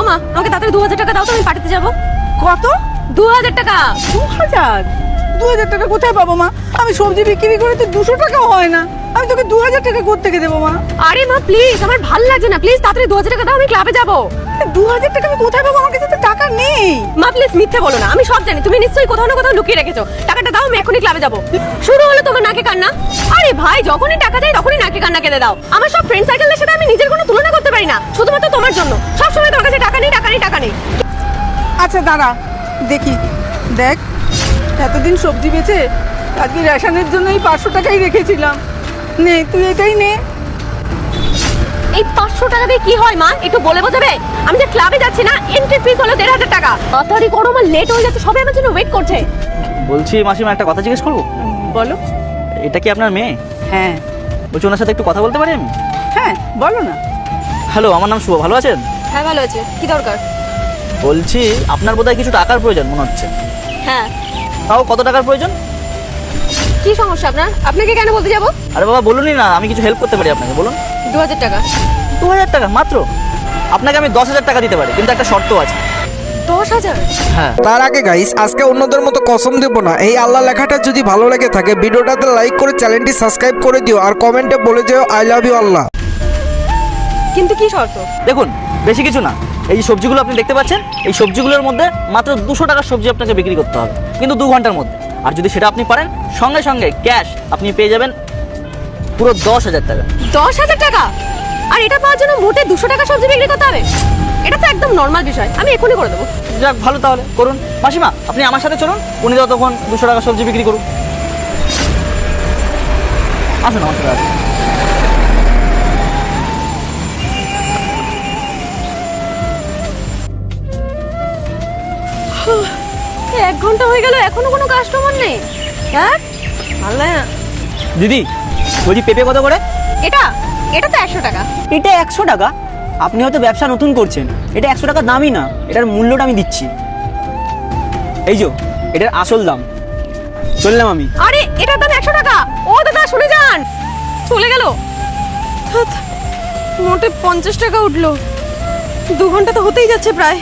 মা, আমাকে তাড়াতাড়ি 2000 টাকা দাও তো, আমি পাঠাতে যাবো। কত? 2000 টাকা। 2000 টাকা কোথায় পাবো মা? আমি সবজি বিক্রি করে তো 200 টাকাও হয় না। আমি তোকে 2000 টাকা কোত্থেকে দেবো মা? আরে মা প্লিজ, আমার ভালো লাগছে না, প্লিজ তাড়াতাড়ি 2000 টাকা দাও, আমি ক্লাবে যাবো। 2000 টাকা আমি কোথায় পাবো? আমার কাছে তো টাকা নেই। মা প্লিজ মিথ্যে বলো না, আমি সব জানি, তুমি নিশ্চয়ই কোথাও না কোথাও লুকিয়ে রেখেছো। টাকাটা দাও, আমি এখনই ক্লাবে যাবো। শুরু হলো তোমার নাকে কান্না। আরে ভাই, যখনই টাকা চাই তখনই নাকে কান্না কেঁদে দাও। আমার সব ফ্রেন্ড সার্কেলের সাথে আমি নিজের কোনো তুলনা করতে পারি না, শুধুমাত্র তোমার জন্য। সবসময় তোমার কাছে টাকা নেই, টাকা নেই, টাকা নেই। আচ্ছা দাঁড়া দেখি, দেখ এতদিন সবজি বেচে আজকে রেশনের জন্য এই 500 টাকাই রেখেছিলাম। নে তুই এটাই নে। এই 500 টাকা দিয়ে কি হয় মা, একটু বলে বোঝাবে? আমি যে ক্লাবে যাচ্ছি না, এন্ট্রি ফিস হলো 1500 টাকা। তাড়াতাড়ি করো, আমার লেট হয়ে যাচ্ছে, সবাই আমার জন্য ওয়েট করছে। বলছি মাসিমা, একটা কথা জিজ্ঞেস করবো? বলো। এটা কি আপনার মেয়ে? হ্যাঁ বলছি ওনার সাথে একটু কথা বলতে পারি আমি? হ্যাঁ বলো না। হ্যালো, আমার নাম শুভ, ভালো আছেন? হ্যাঁ ভালো আছে, কি দরকার? বলছি আপনার বোধহয় কিছু টাকার প্রয়োজন মনে হচ্ছে। হ্যাঁ। তাও কত টাকার প্রয়োজন? কি সমস্যা আপনার? আপনাকে কেন বলতে যাবো? আরে বাবা বলুনই না, আমি কিছু হেল্প করতে পারি আপনাকে, বলুন। 2000 টাকা। 2000 টাকা মাত্র? আপনাকে আমি 10,000 টাকা দিতে পারি, কিন্তু একটা শর্ত আছে। 10,000? হ্যাঁ। তার আগে গাইস, আজকে অন্যদের মতো কসম দেব না। এই আল্লাহ লেখাটা যদি ভালো লেগে থাকে ভিডিওটাতে লাইক করে চ্যানেলটি সাবস্ক্রাইব করে দিও, আর কমেন্টে বলে যেও আই লাভ ইউ আল্লাহ। কিন্তু কি শর্ত? দেখুন, বেশি কিছু না, এই যে সবজিগুলো আপনি দেখতে পাচ্ছেন, এই সবজিগুলোর মধ্যে মাত্র 200 টাকার সবজি আপনাকে বিক্রি করতে হবে, কিন্তু 2 ঘন্টার মধ্যে। আর যদি সেটা আপনি পারেন, সঙ্গে সঙ্গে ক্যাশ আপনি পেয়ে যাবেন পুরো 10,000 টাকা। 10,000 টাকা? আর এটা পাওয়ার জন্য মোটে 200 টাকা সবজি বিক্রি করতে হবে? এটা তো একদম নর্মাল বিষয়, আমি এখনই করে দেবো। যাক ভালো, তাহলে করুন। মাসিমা আপনি আমার সাথে চলুন, উনি ততক্ষণ 200 টাকা সবজি বিক্রি করুন। আসুন আমার সাথে আসুন। 1 ঘন্টা হয়ে গেল, এখনো কোনো কাস্টমার নেই। হ্যাঁ ভালো লাগে না। দিদি বলছি পেঁপে কত করে? এটা এটা তো 100 টাকা। এটা 100 টাকা? আপনি হয়তো ব্যবসা নতুন করছেন, এটা 100 টাকা দামই না, এটার মূল্যটা আমি দিচ্ছি। এই যে এটার আসল দাম। চললাম আমি। আরে এটার দাম 100 টাকা। ও দাদা শুনে যান, চলে গেল। ধ্যাৎ, মোটে 50 টাকা উঠলো। 2 ঘন্টা তো হতেই যাচ্ছে প্রায়।